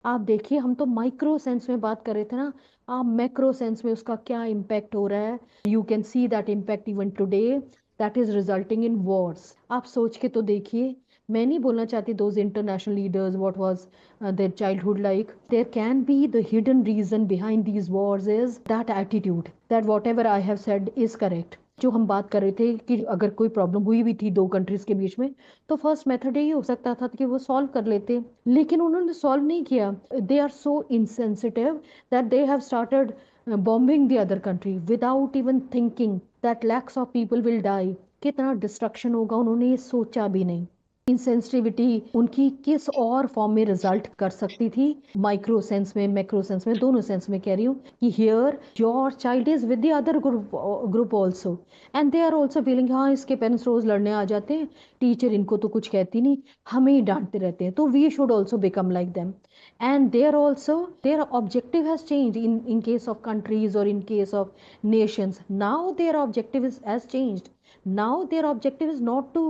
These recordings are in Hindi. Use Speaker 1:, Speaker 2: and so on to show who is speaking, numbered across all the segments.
Speaker 1: आप देखिए, हम तो माइक्रो सेंस में बात कर रहे थे ना, आप मैक्रो सेंस में उसका क्या इम्पैक्ट हो रहा है। You can see that impact even today, that is resulting in wars. आप सोच के तो देखिए। मैं नहीं बोलना चाहती those international leaders what was their childhood like, there can be the hidden reason behind these wars is that attitude that whatever I have said is correct. जो हम बात कर रहे थे कि अगर कोई प्रॉब्लम हुई भी थी दो कंट्रीज के बीच में, तो फर्स्ट मेथड यही हो सकता था कि वो सॉल्व कर लेते, लेकिन उन्होंने सॉल्व नहीं किया। They are so insensitive that they have started bombing the other country without even thinking that lakhs of people will die। कितना डिस्ट्रक्शन होगा उन्होंने ये सोचा भी नहीं। इंसेंसिटिविटी उनकी किस और फॉर्म में रिजल्ट कर सकती थी, माइक्रो सेंस में मैक्रो सेंस में, दोनों सेंस में कह रही हूँ कि here your child is with the other group also, and they are also feeling हाँ इसके पेरेंट्स रोज लड़ने आ जाते हैं, टीचर इनको तो कुछ कहती नहीं, हमें ही डांटते रहते हैं, तो we should also become like them. And there also their objective has changed in case of countries or in case of nations. Now their objective has changed. Now their objective is not to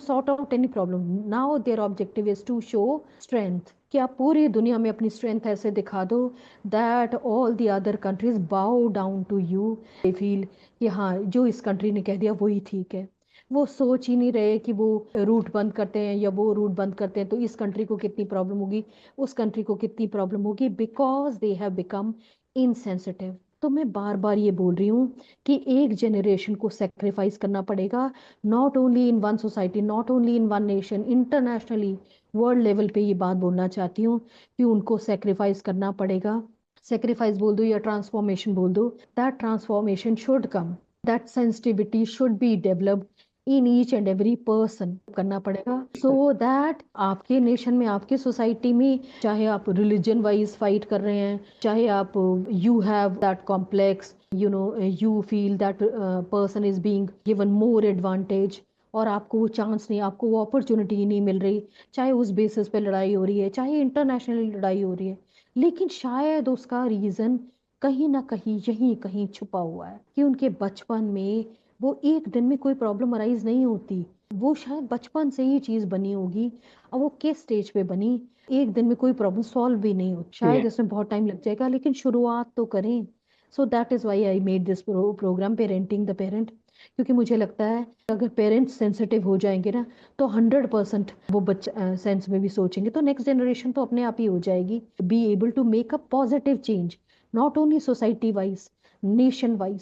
Speaker 1: sort out any problem. Now their objective is to show strength, कि आप पूरी दुनिया में अपनी स्ट्रेंथ ऐसे दिखा दो that all the other countries bow down to you. They feel कि हाँ जो इस कंट्री ने कह दिया वही ठीक है। वो सोच ही नहीं रहे कि वो रूट बंद करते हैं या वो रूट बंद करते हैं तो इस कंट्री को कितनी प्रॉब्लम होगी, उस कंट्री को कितनी प्रॉब्लम होगी, because they have become insensitive. तो मैं बार बार ये बोल रही हूँ कि एक जनरेशन को सेक्रीफाइस करना पड़ेगा, not only in one society, not only in one nation, internationally, world level पे ये बात बोलना चाहती हूँ कि उनको सेक्रीफाइस करना पड़ेगा। सेक्रीफाइस बोल दो या ट्रांसफॉर्मेशन बोल दो, that transformation should come, that sensitivity should be developed in each and every person. करना पड़ेगा सो दैट आपके नेशन में, आपके सोसाइटी में, चाहे आप रिलीजन वाइज फाइट कर रहे हैं, चाहे आप you have that complex, you feel that person is being given more advantage, और आपको वो चांस नहीं, आपको वो अपॉर्चुनिटी ही नहीं मिल रही, चाहे उस बेसिस पे लड़ाई हो रही है, चाहे इंटरनेशनली लड़ाई हो रही है, लेकिन शायद उसका रीजन कहीं ना कहीं यहीं कहीं छुपा हुआ है कि उनके बचपन में वो एक दिन में कोई प्रॉब्लम अराइज नहीं होती, वो शायद बचपन से ही चीज बनी होगी। अब वो किस स्टेज पे बनी, एक दिन में कोई प्रॉब्लम सॉल्व भी नहीं होती, शायद इसमें बहुत टाइम लग जाएगा, लेकिन शुरुआत तो करें। So that is why I made this programme parenting the parent, क्योंकि मुझे लगता है अगर पेरेंट्स सेंसिटिव हो जाएंगे ना, तो 100% वो बच्चा सेंस में भी सोचेंगे, तो नेक्स्ट जनरेशन तो अपने आप ही हो जाएगी, be able to make a positive change, not only society wise, nation wise.